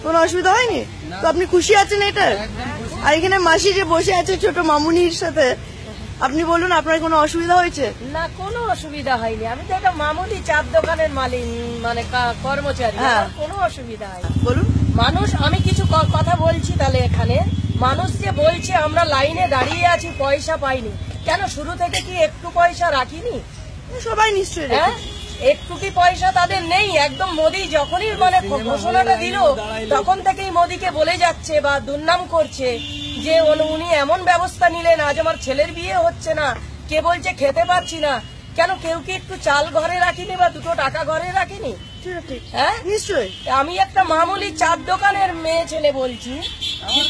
কোনো অসুবিধা হয়নি? তো আপনি খুশি আছেন এটা? আর এখানে মাসি যে বসে আছে ছোট মামুনির সাথে, আপনি বলুন আপনার কোনো অসুবিধা হয়েছে? না, কোনো অসুবিধা হয়নি। আমি তো একটা মামুলি চার দোকানের মালিক, মানে কর্মচারী, কোনো অসুবিধা হয়নি। বলুন। মানুষ, আমি কিছু কথা বলছি তাহলে এখানে। মানুষ যে বলছে আমরা লাইনে দাঁড়িয়ে আছি পয়সা পাইনি, কেন শুরু থেকে কি একটু পয়সা রাখিনি? সবাই নিশ্চয়ই। হ্যাঁ, একটু কি পয়সা তাদের নেই? একদম মোদি যখনই মানে ঘোষণাটা দিল তখন থেকেই মোদিকে বলে যাচ্ছে বা দুর্নাম করছে যে উনি এমন ব্যবস্থা নিলেন, আজ আমার ছেলের বিয়ে হচ্ছে না, কে বলছে খেতে পাচ্ছি না। কেন কেউ কি একটু চাল ঘরে রাখিনি বা দুটো টাকা ঘরে রাখিনি? হ্যাঁ নিশ্চয়ই। আমি একটা মামুলি চার দোকানের মেয়ে ছেলে বলছি,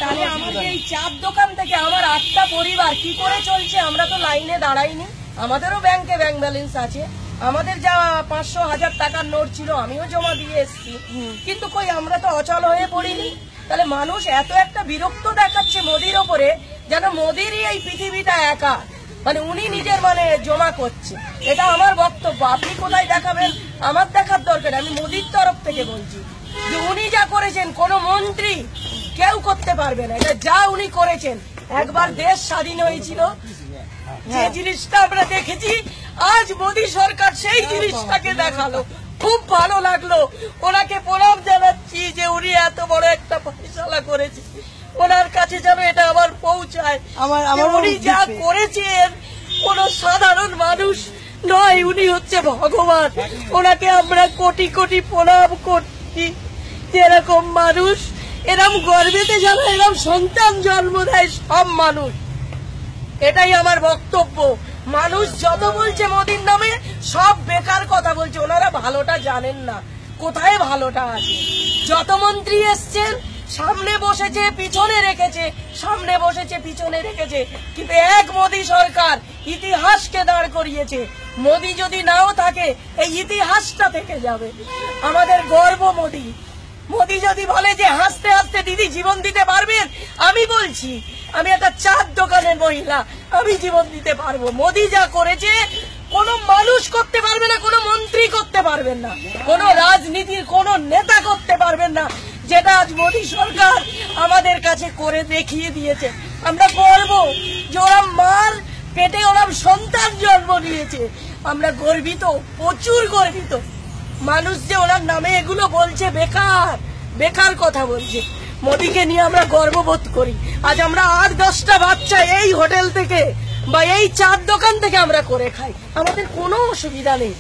তাহলে আমাদের এই চার দোকান থেকে আমার 8টা পরিবার কি করে চলছে? আমরা তো লাইনে দাঁড়াইনি, আমাদেরও ব্যাংকে ব্যাংক ব্যালেন্স আছে, আমাদের যা 500-1000 টাকার নোট ছিল আমিও জমা দিয়ে এসছি, কিন্তু কই আমরা তো অচল হয়ে পড়িনি। তাহলে মানুষ এত একটা বিরক্ত দেখাচ্ছে মোদির ওপরে, যেন মোদিরই এই পৃথিবীটা একা, মানে উনি নিজের মানে জমা করছে। এটা আমার বক্তব্য। আপনি কোথায় দেখাবেন? আমার দেখার দরকার। আমি মোদির তরফ থেকে বলছি যে উনি যা করেছেন কোন মন্ত্রী কেউ করতে পারবে না। এটা যা উনি করেছেন, একবার দেশ স্বাধীন হয়েছিল, যে জিনিসটা আমরা দেখেছি, আজ মোদী সরকার সেই জিনিসটাকে দেখালো। খুব ভালো লাগলো, ওনাকে প্রণাম জানাচ্ছি যে উনি এত বড় একটা ফয়সালা করেছে, ওনার কাছে যেন এটা আবার পৌঁছায়। উনি যা করেছেন কোন সাধারণ মানুষ নয়, উনি হচ্ছে ভগবান। ওনাকে আমরা কোটি কোটি প্রণাম করছি। যেরকম মানুষ এরকম গর্বেতে যেন এরকম সন্তান জন্ম দেয় সব মানুষ, এটাই আমার বক্তব্য। মানুষ যত বলছে মোদির নামে সব বেকার কথা বলছে, ওনারা ভালোটা জানেন না, কোথায় ভালোটা আছে। যত মন্ত্রী এসছেন সামনে বসেছে পিছনে রেখেছে, সামনে বসেছে পিছনে রেখেছে, কিন্তু এক মোদী সরকার ইতিহাসকে দাঁড় করিয়েছে। মোদী যদি নাও থাকে এই ইতিহাসটা থেকে যাবে। আমাদের গর্ব মোদী। মোদী যদি বলে যে হাসতে হাসতে দিদি জীবন দিতে পারবেন, আমি বলছি আমি একটা চার দোকানের মহিলা, আমি জীবন দিতে পারবো। মোদী যা করেছে কোনো মানুষ করতে পারবে না, কোনো মন্ত্রী করতে পারবেন না, কোনো রাজনীতির কোনো নেতা করতে পারবেন না, যেটা আজ মোদী সরকার আমাদের কাছে করে দেখিয়ে দিয়েছে। আমরা গর্ব যে ওরা মার পেটে ওরম সন্তান জন্ম নিয়েছে, আমরা গর্বিত, প্রচুর গর্বিত। মানুষ যে ওনার নামে এগুলো বলছে বেকার বেকার কথা বলছে, মোদীকে নিয়ে আমরা গর্ববোধ করি। আজ আমরা 8-10টা বাচ্চা এই হোটেল থেকে বা এই চার দোকান থেকে আমরা করে খাই, আমাদের কোনো অসুবিধা নেই।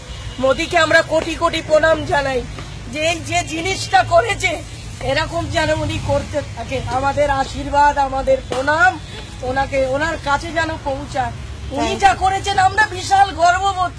মোদীকে আমরা কোটি কোটি প্রণাম জানাই যে এই যে জিনিসটা করেছে এরকম যেন উনি করতে থাকে। আমাদের আশীর্বাদ, আমাদের প্রণাম ওনাকে, ওনার কাছে যেন পৌঁছায়। উনি যা করেছেন আমরা বিশাল গর্ববোধ